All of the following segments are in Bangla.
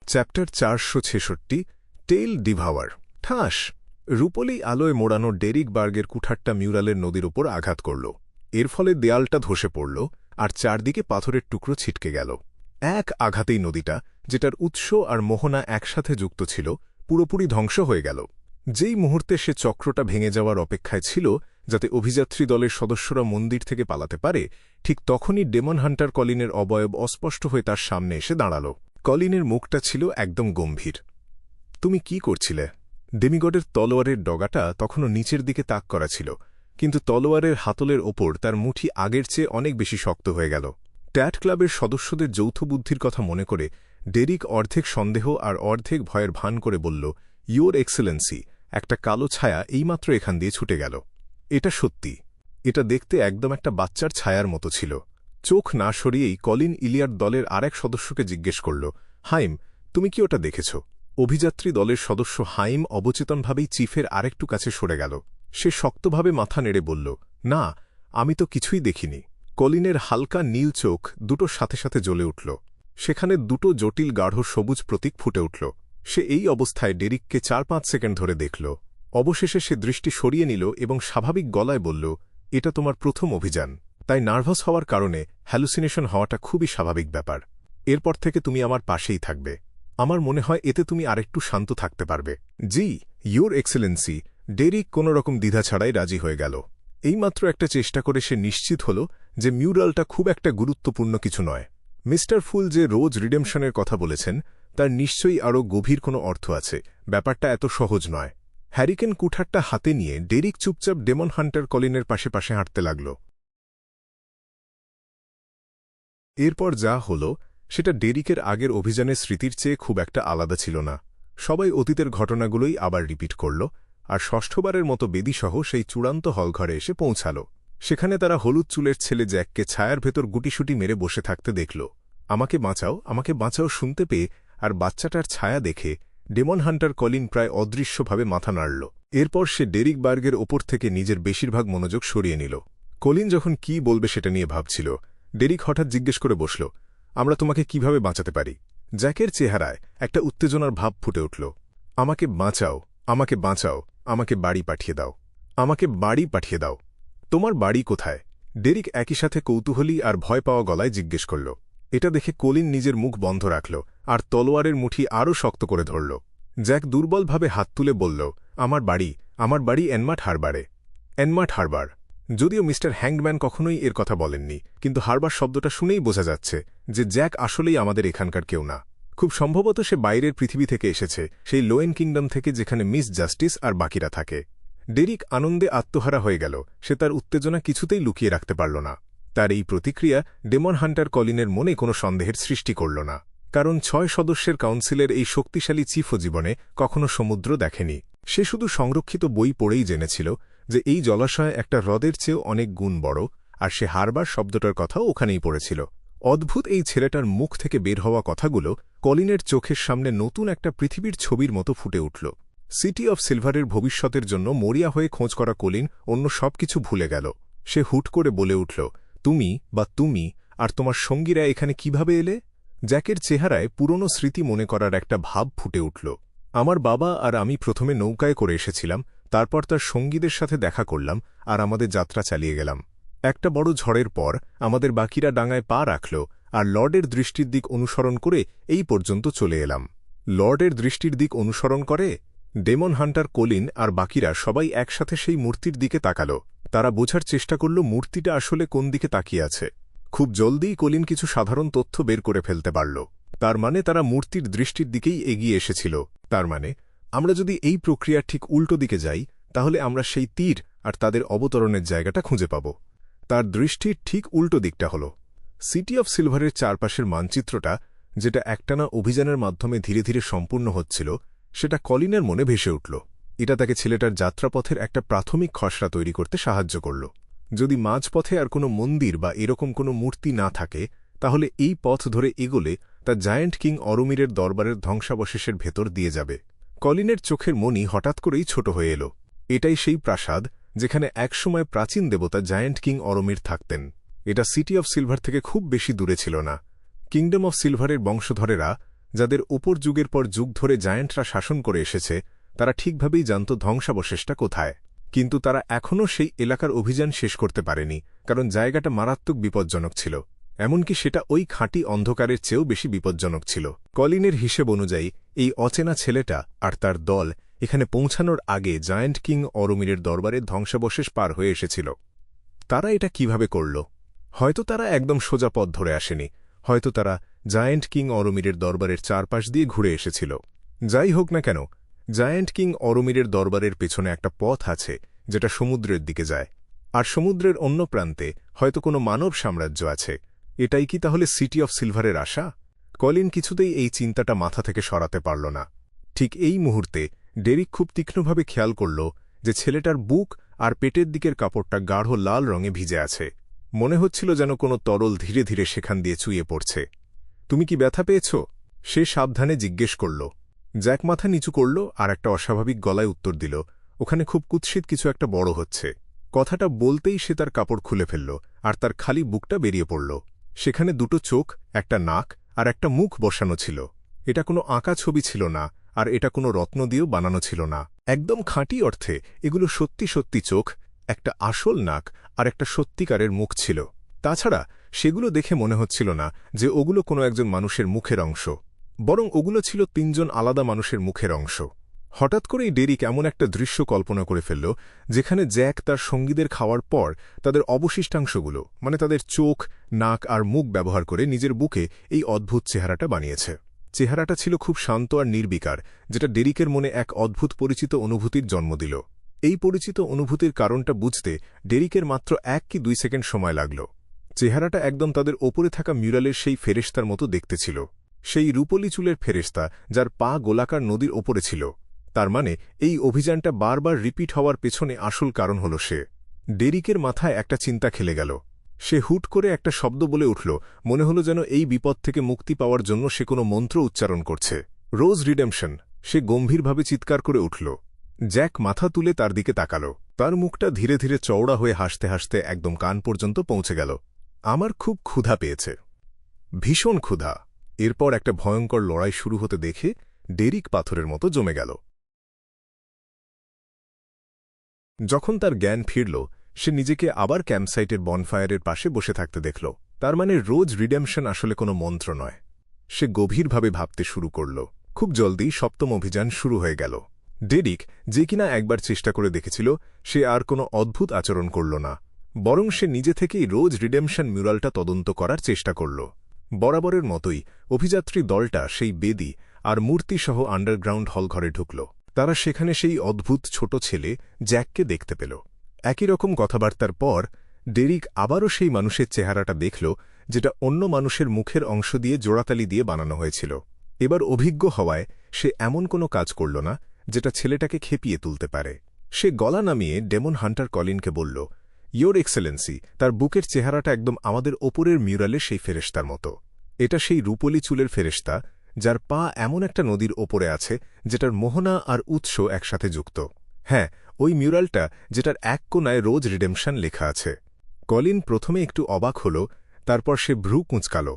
Chapter 466 tail ডিভাওয়ার। ঠাস রূপলি আলোয় মোড়ানো ডেরিক বার্গের কুঠারটা মিউরালের নদীর ওপর আঘাত করল। এর ফলে দেয়ালটা ধসে পড়ল আর চারদিকে পাথরের টুকরো ছিটকে গেল। এক আঘাতেই নদীটা, যেটার উৎস আর মোহনা একসাথে যুক্ত ছিল, পুরোপুরি ধ্বংস হয়ে গেল। যেই মুহূর্তে সে চক্রটা ভেঙে যাওয়ার অপেক্ষায় ছিল যাতে অভিযাত্রী দলের সদস্যরা মন্দির থেকে পালাতে পারে, ঠিক তখনই ডেমন হান্টার কলিনের অবয়ব অস্পষ্ট হয়ে তার সামনে এসে দাঁড়াল। কলিনের মুখটা ছিল একদম গম্ভীর। তুমি কি করছিলে? ডেমিগডের তলোয়ারের ডগাটা তখনও নিচের দিকে তাক করা ছিল, কিন্তু তলোয়ারের হাতলের ওপর তার মুঠি আগের চেয়ে অনেক বেশি শক্ত হয়ে গেল। ট্যাট ক্লাবের সদস্যদের যৌথ বুদ্ধির কথা মনে করে ডেরিক অর্ধেক সন্দেহ আর অর্ধেক ভয়ের ভান করে বলল, ইয়োর এক্সেলেন্সি, একটা কালো ছায়া এইমাত্র এখান দিয়ে ছুটে গেল। এটা সত্যি। এটা দেখতে একদম একটা বাচ্চার ছায়ার মতো ছিল। চোখ না সরিয়েই কলিন ইলিয়ার দলের আরেক সদস্যকে জিজ্ঞেস করল, হাইম, তুমি কি ওটা দেখেছ? অভিযাত্রী দলের সদস্য হাইম অবচেতনভাবেই চিফের আরেকটু কাছে সরে গেল। সে শক্তভাবে মাথা নেড়ে বলল, না, আমি তো কিছুই দেখিনি। কলিনের হালকা নীল চোখ দুটো সাথে সাথে জ্বলে উঠল। সেখানে দুটো জটিল গাঢ় সবুজ প্রতীক ফুটে উঠল। সে এই অবস্থায় ডেরিককে 4-5 সেকেন্ড ধরে দেখল। অবশেষে সে দৃষ্টি সরিয়ে নিল এবং স্বাভাবিক গলায় বলল, এটা তোমার প্রথম অভিযান, তাই নার্ভাস হওয়ার কারণে হ্যালুসিনেশন হওয়াটা খুবই স্বাভাবিক ব্যাপার। এরপর থেকে তুমি আমার পাশেই থাকবে। আমার মনে হয় এতে তুমি আরেকটু শান্ত থাকতে পারবে। জি, ইয়োর এক্সেলেন্সি। ডেরিক কোনো রকম দ্বিধা ছাড়াই রাজি হয়ে গেল। এইমাত্র একটা চেষ্টা করে সে নিশ্চিত হল যে মিউরালটা খুব একটা গুরুত্বপূর্ণ কিছু নয়। মিস্টার ফুল যে রোজ রিডেমশনের কথা বলেছেন তার নিশ্চয়ই আরও গভীর কোনো অর্থ আছে। ব্যাপারটা এত সহজ নয়। হ্যারিকেন কুঠারটা হাতে নিয়ে ডেরিক চুপচাপ ডেমন হান্টার কলিনের পাশে পাশে হাঁটতে লাগল। এরপর যা হল সেটা ডেরিকের আগের অভিযানের স্মৃতির চেয়ে খুব একটা আলাদা ছিল না। সবাই অতীতের ঘটনাগুলোই আবার রিপিট করল, আর ষষ্ঠবারের মতো বেদিসহ সেই চূড়ান্ত হলঘরে এসে পৌঁছাল। সেখানে তারা হলুদ চুলের ছেলে জ্যাককে ছায়ার ভেতর গুটিসুটি মেরে বসে থাকতে দেখল। আমাকে বাঁচাও, আমাকে বাঁচাও শুনতে পেয়ে আর বাচ্চাটার ছায়া দেখে ডেমন হান্টার কলিন প্রায় অদৃশ্যভাবে মাথা নাড়ল। এরপর সে ডেরিক বার্গের ওপর থেকে নিজের বেশিরভাগ মনোযোগ সরিয়ে নিল। কলিন যখন কি বলবে সেটা নিয়ে ভাবছিল, ডেরিক হঠাৎ জিজ্ঞেস করে বসল, আমরা তোমাকে কিভাবে বাঁচাতে পারি? জ্যাকের চেহারায় একটা উত্তেজনার ভাব ফুটে উঠল। আমাকে বাঁচাও, আমাকে বাঁচাও, আমাকে বাড়ি পাঠিয়ে দাও, আমাকে বাড়ি পাঠিয়ে দাও। তোমার বাড়ি কোথায়? ডেরিক একই সাথে কৌতূহলী আর ভয় পাওয়া গলায় জিজ্ঞেস করল। এটা দেখে কলিন নিজের মুখ বন্ধ রাখল আর তলোয়ারের মুঠি আরও শক্ত করে ধরল। জ্যাক দুর্বলভাবে হাত তুলে বলল, আমার বাড়ি এনমাট হারবারে। এনমাট হারবার। যদিও মিস্টার হ্যাংডম্যান কখনোই এর কথা বলেননি, কিন্তু হারবার শব্দটা শুনেই বোঝা যাচ্ছে যে জ্যাক আসলেই আমাদের এখানকার কেউ না। খুব সম্ভবত সে বাইরের পৃথিবী থেকে এসেছে, সেই লোয়েন কিংডম থেকে, যেখানে মিস জাস্টিস আর বাকিরা থাকে। ডেরিক আনন্দে আত্মহারা হয়ে গেল। সে তার উত্তেজনা কিছুতেই লুকিয়ে রাখতে পারল না। তার এই প্রতিক্রিয়া ডেমন হান্টার কলিনের মনে কোনো সন্দেহের সৃষ্টি করল না, কারণ 6 সদস্যের কাউন্সিলের এই শক্তিশালী চিফও জীবনে কখনো সমুদ্র দেখেনি। সে শুধু সংরক্ষিত বই পড়েই জেনেছিল যে এই জলাশয় একটা হ্রদের চেয়েও অনেক গুণ বড়, আর সে হারবার শব্দটার কথাও ওখানেই পড়েছিল। অদ্ভুত এই ছেলেটার মুখ থেকে বের হওয়া কথাগুলো কলিনের চোখের সামনে নতুন একটা পৃথিবীর ছবির মতো ফুটে উঠল। সিটি অফ সিলভারের ভবিষ্যতের জন্য মরিয়া হয়ে খোঁজ করা কলিন অন্য সবকিছু ভুলে গেল। সে হুট করে বলে উঠল, তুমি আর তোমার সঙ্গীরা এখানে কিভাবে এলে? জ্যাকের চেহারায় পুরনো স্মৃতি মনে করার একটা ভাব ফুটে উঠল। আমার বাবা আর আমি প্রথমে নৌকায় করে এসেছিলাম, তারপর তার সঙ্গীদের সাথে দেখা করলাম আর আমাদের যাত্রা চালিয়ে গেলাম। একটা বড় ঝড়ের পর আমাদের বাকিরা ডাঙায় পা রাখল আর লর্ডের দৃষ্টির দিক অনুসরণ করে এই পর্যন্ত চলে এলাম। লর্ডের দৃষ্টির দিক অনুসরণ করে? ডেমন হান্টার কলিন আর বাকিরা সবাই একসাথে সেই মূর্তির দিকে তাকাল। তারা বোঝার চেষ্টা করল মূর্তিটা আসলে কোন দিকে তাকিয়ে আছে। খুব জলদিই কলিন কিছু সাধারণ তথ্য বের করে ফেলতে পারল। তার মানে তারা মূর্তির দৃষ্টির দিকেই এগিয়ে এসেছিল। তার মানে আমরা যদি এই প্রক্রিয়ার ঠিক উল্টো দিকে যাই, তাহলে আমরা সেই তীর আর তাদের অবতরণের জায়গাটা খুঁজে পাব। তার দৃষ্টির ঠিক উল্টো দিকটা হল সিটি অফ সিলভারের চারপাশের মানচিত্রটা, যেটা একটানা অভিযানের মাধ্যমে ধীরে ধীরে সম্পূর্ণ হচ্ছিল। সেটা কলিনের মনে ভেসে উঠল। এটা তাকে ছেলেটার যাত্রাপথের একটা প্রাথমিক খসড়া তৈরি করতে সাহায্য করল। যদি মাঝপথে আর কোনো মন্দির বা এরকম কোনো মূর্তি না থাকে, তাহলে এই পথ ধরে এগোলে তা জায়ান্ট কিং অরোমিরের দরবারের ধ্বংসাবশেষের ভেতর দিয়ে যাবে। কলিনের চোখের মনি হঠাৎ করেই ছোট হয়ে এল। এটাই সেই প্রাসাদ যেখানে একসময় প্রাচীন দেবতা জায়ান্ট কিং অরোমির থাকতেন। এটা সিটি অফ সিলভার থেকে খুব বেশি দূরে ছিল না। কিংডম অফ সিলভারের বংশধরেরা যাদের ওপর যুগের পর যুগ ধরে জায়ান্টরা শাসন করে এসেছে, তারা ঠিকভাবেই জানত ধ্বংসাবশেষটা কোথায়। কিন্তু তারা এখনও সেই এলাকার অভিযান শেষ করতে পারেনি, কারণ জায়গাটা মারাত্মক বিপজ্জনক ছিল। এমনকি সেটা ওই খাঁটি অন্ধকারের চেয়েও বেশি বিপজ্জনক ছিল। কলিনের হিসেব অনুযায়ী এই অচেনা ছেলেটা আর তার দল এখানে পৌঁছানোর আগে জায়ান্ট কিং অরোমিরের দরবারে ধ্বংসাবশেষ পার হয়ে এসেছিল। তারা এটা কিভাবে করল? হয়তো তারা একদম সোজা পথ ধরে আসেনি, হয়তো তারা জায়ান্ট কিং অরোমিরের দরবারের চারপাশ দিয়ে ঘুরে এসেছিল। যাই হোক না কেন, জায়ান্ট কিং অরোমিরের দরবারের পেছনে একটা পথ আছে যেটা সমুদ্রের দিকে যায়, আর সমুদ্রের অন্য প্রান্তে হয়তো কোনো মানব সাম্রাজ্য আছে। এটাই কি তাহলে সিটি অফ সিলভারের আশা? কলিন কিছুতেই এই চিন্তাটা মাথা থেকে সরাতে পারল না। ঠিক এই মুহূর্তে ডেরিক খুব তীক্ষ্ণভাবে খেয়াল করল যে ছেলেটার বুক আর পেটের দিকের কাপড়টা গাঢ় লাল রঙে ভিজে আছে। মনে হচ্ছিল যেন কোনো তরল ধীরে ধীরে সেখান দিয়ে চুইয়ে পড়ছে। তুমি কি ব্যথা পেয়েছ? সে সাবধানে জিজ্ঞেস করল। জ্যাক মাথা নিচু করল আর একটা অস্বাভাবিক গলায় উত্তর দিল, ওখানে খুব কুৎসিত কিছু একটা বড় হচ্ছে। কথাটা বলতেই সে তার কাপড় খুলে ফেলল আর তার খালি বুকটা বেরিয়ে পড়ল। সেখানে দুটো চোখ, একটা নাক আর একটা মুখ বসানো ছিল। এটা কোনো আঁকা ছবি ছিল না, আর এটা কোনো রত্ন দিয়েও বানানো ছিল না। একদম খাঁটি অর্থে এগুলো সত্যি সত্যি চোখ, একটা আসল নাক আর একটা সত্যিকারের মুখ ছিল। তাছাড়া সেগুলো দেখে মনে হচ্ছিল না যে ওগুলো কোনো একজন মানুষের মুখের অংশ, বরং ওগুলো ছিল তিনজন আলাদা মানুষের মুখের অংশ। হঠাৎ করেই ডেরিক এমন একটা দৃশ্য কল্পনা করে ফেলল যেখানে জ্যাক তার সঙ্গীদের খাওয়ার পর তাদের অবশিষ্টাংশগুলো, মানে তাদের চোখ, নাক আর মুখ ব্যবহার করে নিজের বুকে এই অদ্ভুত চেহারাটা বানিয়েছে। চেহারাটা ছিল খুব শান্ত আর নির্বিকার, যেটা ডেরিকের মনে এক অদ্ভুত পরিচিত অনুভূতির জন্ম দিল। এই পরিচিত অনুভূতির কারণটা বুঝতে ডেরিকের মাত্র 1 কি 2 সেকেন্ড সময় লাগল। চেহারাটা একদম তাদের ওপরে থাকা মিউরালের সেই ফেরেশতার মতো দেখতে ছিল, সেই রূপলি চুলের ফেরেশতা যার পা গোলাকার নদীর ওপরে ছিল। তার মানে এই অভিযানটা বারবার রিপিট হওয়ার পেছনে আসল কারণ হল সে। ডেরিকের মাথায় একটা চিন্তা খেলে গেল। সে হুট করে একটা শব্দ বলে উঠল, মনে হলো যেন এই বিপদ থেকে মুক্তি পাওয়ার জন্য সে কোনো মন্ত্র উচ্চারণ করছে। রোজ রিডেমশন! সে গম্ভীরভাবে চিৎকার করে উঠল। জ্যাক মাথা তুলে তার দিকে তাকাল। তার মুখটা ধীরে ধীরে চওড়া হয়ে হাসতে হাসতে একদম কান পর্যন্ত পৌঁছে গেল। আমার খুব ক্ষুধা পেয়েছে, ভীষণ ক্ষুধা। এরপর একটা ভয়ঙ্কর লড়াই শুরু হতে দেখে ডেরিক পাথরের মতো জমে গেল। যখন তার জ্ঞান ফিরল, সে নিজেকে আবার ক্যাম্পসাইটের বনফায়ারের পাশে বসে থাকতে দেখল। তার মানে রোজ রিডেমশন আসলে কোনো মন্ত্র নয়। সে গভীরভাবে ভাবতে শুরু করল। খুব জলদি সপ্তম অভিযান শুরু হয়ে গেল। ডেরিক, যে কিনা একবার চেষ্টা করে দেখেছিল, সে আর কোনো অদ্ভুত আচরণ করল না, বরং সে নিজে থেকেই রোজ রিডেমশন মিউরালটা তদন্ত করার চেষ্টা করল। বরাবরের মতোই অভিযাত্রী দলটা সেই বেদি আর মূর্তিসহ আন্ডারগ্রাউন্ড হলঘরে ঢুকল। তারা সেখানে সেই অদ্ভুত ছোট ছেলে জ্যাককে দেখতে পেল। একই রকম কথাবার্তার পর ডেরিক আবারও সেই মানুষের চেহারাটা দেখল, যেটা অন্য মানুষের মুখের অংশ দিয়ে জোড়াতালি দিয়ে বানানো হয়েছিল। এবার অভিজ্ঞ হওয়ায় সে এমন কোনো কাজ করল না যেটা ছেলেটাকে খেপিয়ে তুলতে পারে। সে গলা নামিয়ে ডেমন হান্টার কলিনকে বলল, ইয়োর এক্সেলেন্সি, তার বুকের চেহারাটা একদম আমাদের ওপরের মিউরালে সেই ফেরেশতার মতো। এটা সেই রূপলি চুলের ফেরেশতা যার পা এমন একটা নদীর ওপরে আছে যেটার মোহনা আর উৎস একসাথে যুক্ত। হ্যাঁ, ওই মিউরালটা যেটার এক কোণায় রোজ রিডেমশন লেখা আছে। কলিন প্রথমে একটু অবাক হল, তারপর সে ভ্রু কুঁচকাল।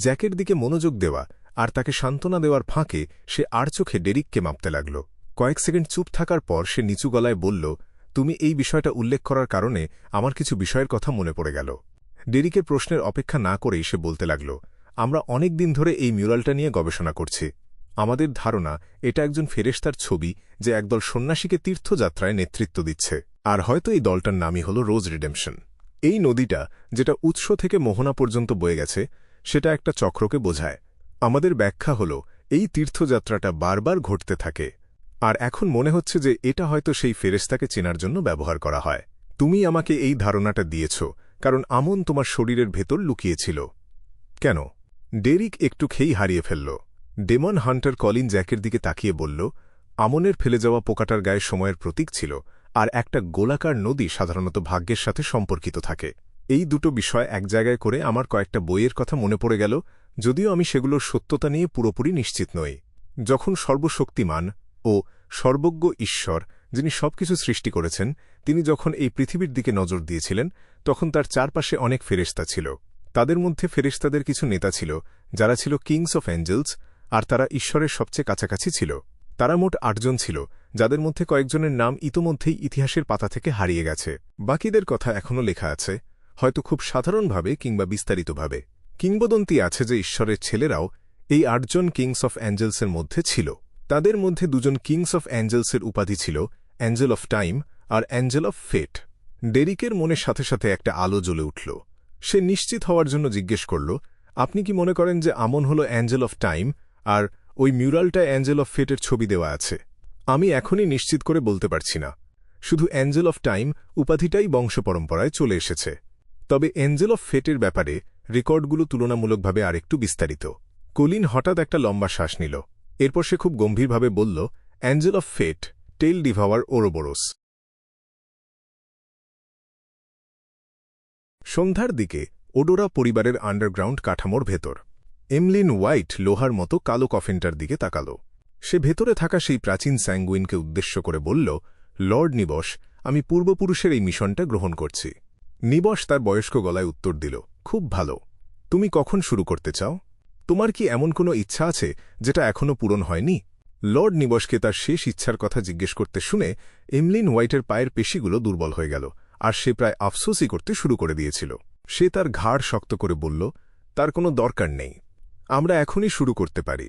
জ্যাকের দিকে মনোযোগ দেওয়া আর তাকে সান্ত্বনা দেওয়ার ফাঁকে সে আর চোখে ডেরিককে মাপতে লাগল। কয়েক সেকেন্ড চুপ থাকার পর সে নিচু গলায় বলল, তুমি এই বিষয়টা উল্লেখ করার কারণে আমার কিছু বিষয়ের কথা মনে পড়ে গেল। ডেরিকের প্রশ্নের অপেক্ষা না করেই সে বলতে লাগল, আমরা অনেক দিন ধরে এই মিউরালটা নিয়ে গবেষণা করছি। আমাদের ধারণা এটা একজন ফেরেশতার ছবি যে একদল সন্ন্যাসীকে তীর্থযাত্রায় নেতৃত্ব দিচ্ছে, আর হয়তো এই দলটার নামই হল রোজ রিডেমশন। এই নদীটা যেটা উৎস থেকে মোহনা পর্যন্ত বয়ে গেছে, সেটা একটা চক্রকে বোঝায়। আমাদের ব্যাখ্যা হল এই তীর্থযাত্রাটা বারবার ঘটতে থাকে, আর এখন মনে হচ্ছে যে এটা হয়তো সেই ফেরেশতাকে চেনার জন্য ব্যবহার করা হয়। তুমি আমাকে এই ধারণাটা দিয়েছ কারণ আমন তোমার শরীরের ভেতর লুকিয়েছিল। কেন? ডেরিক একটু খেই হারিয়ে ফেলল। ডেমন হান্টার কলিন জ্যাকের দিকে তাকিয়ে বলল, আমনের ফেলে যাওয়া পোকাটার গায়ে সময়ের প্রতীক ছিল, আর একটা গোলাকার নদী সাধারণত ভাগ্যের সাথে সম্পর্কিত থাকে। এই দুটো বিষয় এক জায়গায় করে আমার কয়েকটা বইয়ের কথা মনে পড়ে গেল, যদিও আমি সেগুলোর সত্যতা নিয়ে পুরোপুরি নিশ্চিত নই। যখন সর্বশক্তিমান ও সর্বজ্ঞ ঈশ্বর, যিনি সবকিছু সৃষ্টি করেছেন, তিনি যখন এই পৃথিবীর দিকে নজর দিয়েছিলেন, তখন তার চারপাশে অনেক ফেরেশতা ছিল। তাদের মধ্যে ফেরেশতাদের কিছু নেতা ছিল যারা ছিল কিংস অফ অ্যাঞ্জেলস, আর তারা ঈশ্বরের সবচেয়ে কাছাকাছি ছিল। তারা মোট ৮ জন ছিল, যাদের মধ্যে কয়েকজনের নাম ইতোমধ্যেই ইতিহাসের পাতা থেকে হারিয়ে গেছে। বাকিদের কথা এখনও লেখা আছে, হয়তো খুব সাধারণভাবে কিংবা বিস্তারিতভাবে। কিংবদন্তি আছে যে ঈশ্বরের ছেলেরাও এই ৮ জন কিংস অফ অ্যাঞ্জেলসের মধ্যে ছিল। তাদের মধ্যে ২ জন কিংস অফ অ্যাঞ্জেলসের উপাধি ছিল অ্যাঞ্জেল অফ টাইম আর অ্যাঞ্জেল অফ ফেট। ডেরিকের মনের সাথে সাথে একটা আলো জ্বলে উঠল। সে নিশ্চিত হওয়ার জন্য জিজ্ঞেস করল, আপনি কি মনে করেন যে আমন হল অ্যাঞ্জেল অফ টাইম আর ওই মিউরালটায় অ্যাঞ্জেল অফ ফেটের ছবি দেওয়া আছে? আমি এখনই নিশ্চিত করে বলতে পারছি না। শুধু অ্যাঞ্জেল অফ টাইম উপাধিটাই বংশপরম্পরায় চলে এসেছে। তবে অ্যাঞ্জেল অফ ফেটের ব্যাপারে রেকর্ডগুলো তুলনামূলকভাবে আরেকটু বিস্তারিত। কলিন হঠাৎ একটা লম্বা শ্বাস নিল। এরপর সে খুব গম্ভীরভাবে বলল, অ্যাঞ্জেল অফ ফেট, টেল ডিভাওয়ার ওরোবোরোস। সন্ধ্যার দিকে ওডোরা পরিবারের আন্ডারগ্রাউন্ড কাঠামোর ভেতর এমলিন হোয়াইট লোহার মতো কালো কফিনটার দিকে তাকাল। সে ভেতরে থাকা সেই প্রাচীন স্যাঙ্গুইনকে উদ্দেশ্য করে বলল, লর্ড নিবস, আমি পূর্বপুরুষের এই মিশনটা গ্রহণ করছি। নিবস তার বয়স্ক গলায় উত্তর দিল, খুব ভালো। তুমি কখন শুরু করতে চাও? তোমার কি এমন কোনো ইচ্ছা আছে যেটা এখনও পূরণ হয়নি? লর্ড নিবসকে তার শেষ ইচ্ছার কথা জিজ্ঞেস করতে শুনে এমলিন হোয়াইটের পায়ের পেশিগুলো দুর্বল হয়ে গেল, আর সে প্রায় আফসোসই করতে শুরু করে দিয়েছিল। সে তার ঘাড় শক্ত করে বলল, তার কোনো দরকার নেই। আমরা এখনই শুরু করতে পারি।